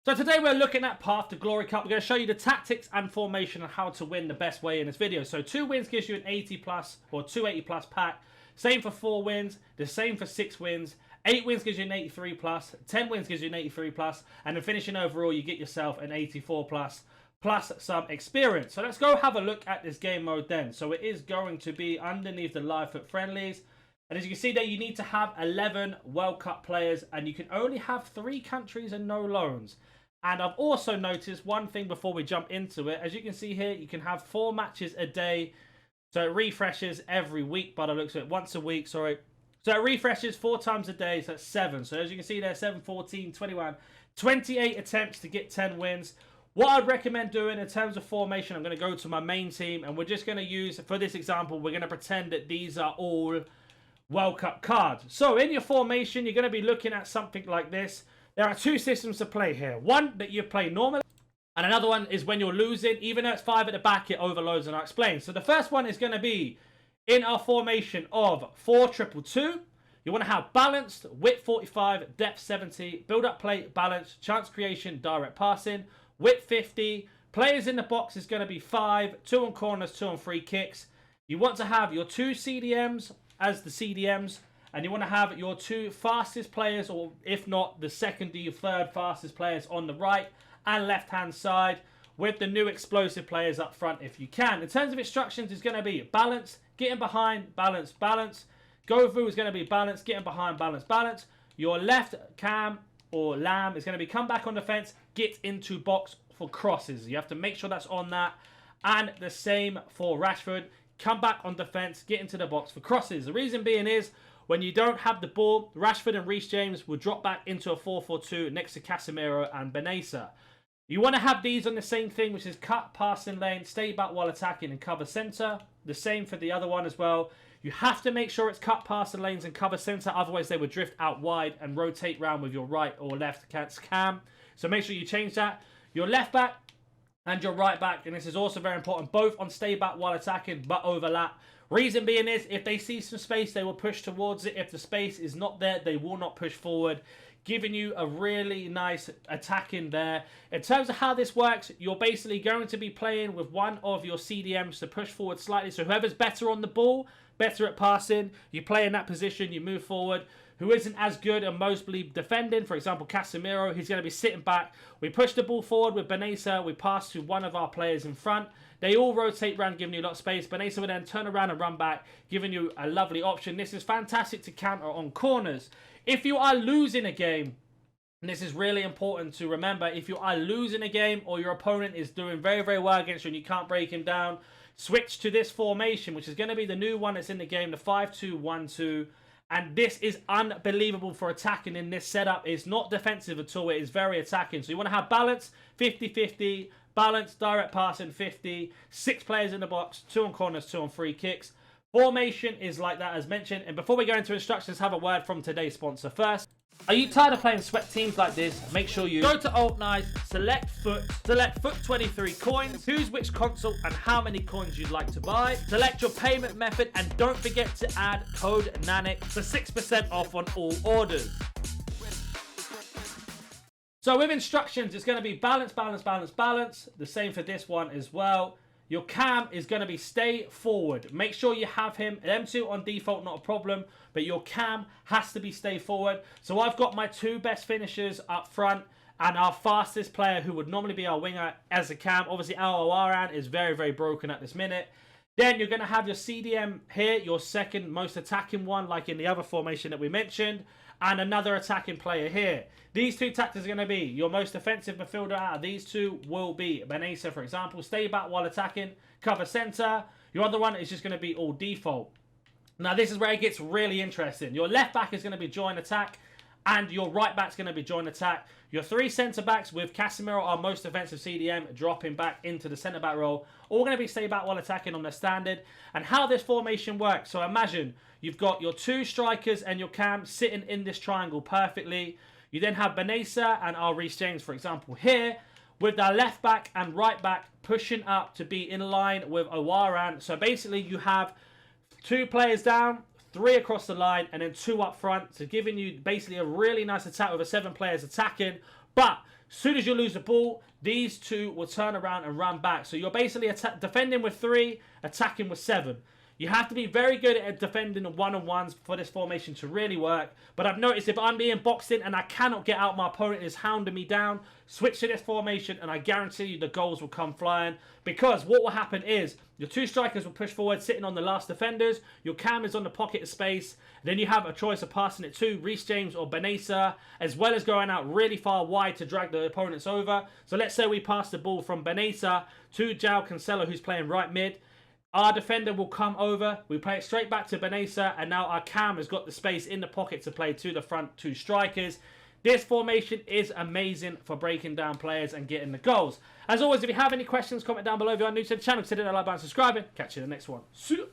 So today we're looking at Path to Glory Cup. We're going to show you the tactics and formation and how to win the best way in this video. So 2 wins gives you an 80 plus or 280 plus pack. Same for 4 wins, the same for 6 wins. 8 wins gives you an 83 plus, 10 wins gives you an 83 plus, and then finishing overall you get yourself an 84 plus some experience. So let's go have a look at this game mode then. So it is going to be underneath the live foot friendlies. And as you can see there, you need to have 11 World Cup players, and you can only have 3 countries and no loans. And I've also noticed one thing before we jump into it. As you can see here, you can have 4 matches a day. So it refreshes every week, by the looks of it, once a week, sorry. So it refreshes 4 times a day, so that's 7. So as you can see there, 7, 14, 21, 28 attempts to get 10 wins. What I'd recommend doing in terms of formation, I'm going to go to my main team, and we're just going to use, for this example, we're going to pretend that these are all World Cup cards. So in your formation, you're going to be looking at something like this. There are 2 systems to play here. One that you play normally, and another one is when you're losing. Even though it's 5 at the back, it overloads, and I'll explain. So the first one is going to be in our formation of 4-2-2. You want to have balanced, width 45, depth 70, build-up play, balance, chance creation, direct passing, width 50. Players in the box is going to be 5, 2 on corners, 2 on free kicks. You want to have your 2 CDMs as the CDMs. And you want to have your 2 fastest players, or if not, the second or third fastest players on the right and left-hand side, with the new explosive players up front if you can. In terms of instructions, it's going to be balance, getting behind, balance, balance. Go through is going to be balance, getting behind, balance, balance. Your left cam or lamb is going to be come back on defense, get into box for crosses. You have to make sure that's on that. And the same for Rashford. Come back on defense, get into the box for crosses. The reason being is, when you don't have the ball, Rashford and Reece James will drop back into a 4-4-2 next to Casemiro and Benessa. You want to have these on the same thing, which is cut, pass in lane, stay back while attacking, and cover centre. The same for the other one as well. You have to make sure it's cut, pass in lanes, and cover centre. Otherwise, they would drift out wide and rotate round with your right or left cam. So make sure you change that. Your left back and your right back, and this is also very important, both on stay back while attacking, but overlap. Reason being is, if they see some space, they will push towards it. If the space is not there, they will not push forward, giving you a really nice attack in there. In terms of how this works, you're basically going to be playing with one of your CDMs to push forward slightly. So whoever's better on the ball, better at passing, you play in that position, you move forward. Who isn't as good and mostly defending, for example, Casemiro, he's going to be sitting back. We push the ball forward with Benessa. We pass to one of our players in front. They all rotate around, giving you a lot of space. Benessa will then turn around and run back, giving you a lovely option. This is fantastic to counter on corners. If you are losing a game, and this is really important to remember, if you are losing a game or your opponent is doing very, very well against you and you can't break him down, switch to this formation, which is going to be the new one that's in the game, the 5-2-1-2. And this is unbelievable for attacking in this setup. It's not defensive at all. It is very attacking. So you want to have balance, 50-50, balance, direct passing, 50, 6 players in the box, 2 on corners, 2 on free kicks. Formation is like that as mentioned. And before we go into instructions, have a word from today's sponsor first. Are you tired of playing sweat teams like this? Make sure you go to Alt Nice, select foot 23 coins, choose which console and how many coins you'd like to buy, select your payment method, and don't forget to add code NANIC for 6% off on all orders. So with instructions, it's going to be balance, balance, balance, balance. The same for this one as well. Your cam is going to be stay forward. Make sure you have him. M2 on default, not a problem. But your cam has to be stay forward. So I've got my 2 best finishers up front. And our fastest player, who would normally be our winger, as a cam. Obviously, Al Awaran is very, very broken at this minute. Then you're going to have your CDM here. Your second most attacking one, like in the other formation that we mentioned. And another attacking player here. These 2 tactics are going to be your most offensive midfielder out of these 2 will be Benessa, for example. Stay back while attacking, cover centre. Your other one is just going to be all default. Now, this is where it gets really interesting. Your left back is going to be join attack, and your right back is going to be join attack. Your 3 centre backs with Casemiro, our most offensive CDM, dropping back into the centre back role. All going to be stay back while attacking on the standard. And how this formation works. So imagine you've got your 2 strikers and your cam sitting in this triangle perfectly. You then have Benessa and our Reece James, for example, here, with their left back and right back pushing up to be in line with Awaran. So basically you have 2 players down, 3 across the line, and then 2 up front. So giving you basically a really nice attack with a 7 players attacking. But As soon as you lose the ball, these two will turn around and run back. So you're basically defending with 3, attacking with 7. You have to be very good at defending the one-on-ones for this formation to really work. But I've noticed if I'm being boxed in and I cannot get out, my opponent is hounding me down, switch to this formation and I guarantee you the goals will come flying. Because what will happen is your 2 strikers will push forward, sitting on the last defenders. Your cam is on the pocket of space. Then you have a choice of passing it to Reece James or Benesa, as well as going out really far wide to drag the opponents over. So let's say we pass the ball from Benesa to João Cancelo, who's playing right mid. Our defender will come over, we play it straight back to Benesa, and now our cam has got the space in the pocket to play to the front 2 strikers. This formation is amazing for breaking down players and getting the goals. As always, if you have any questions, comment down below. If you are new to the channel, consider the like button, subscribing. Catch you in the next one. See ya.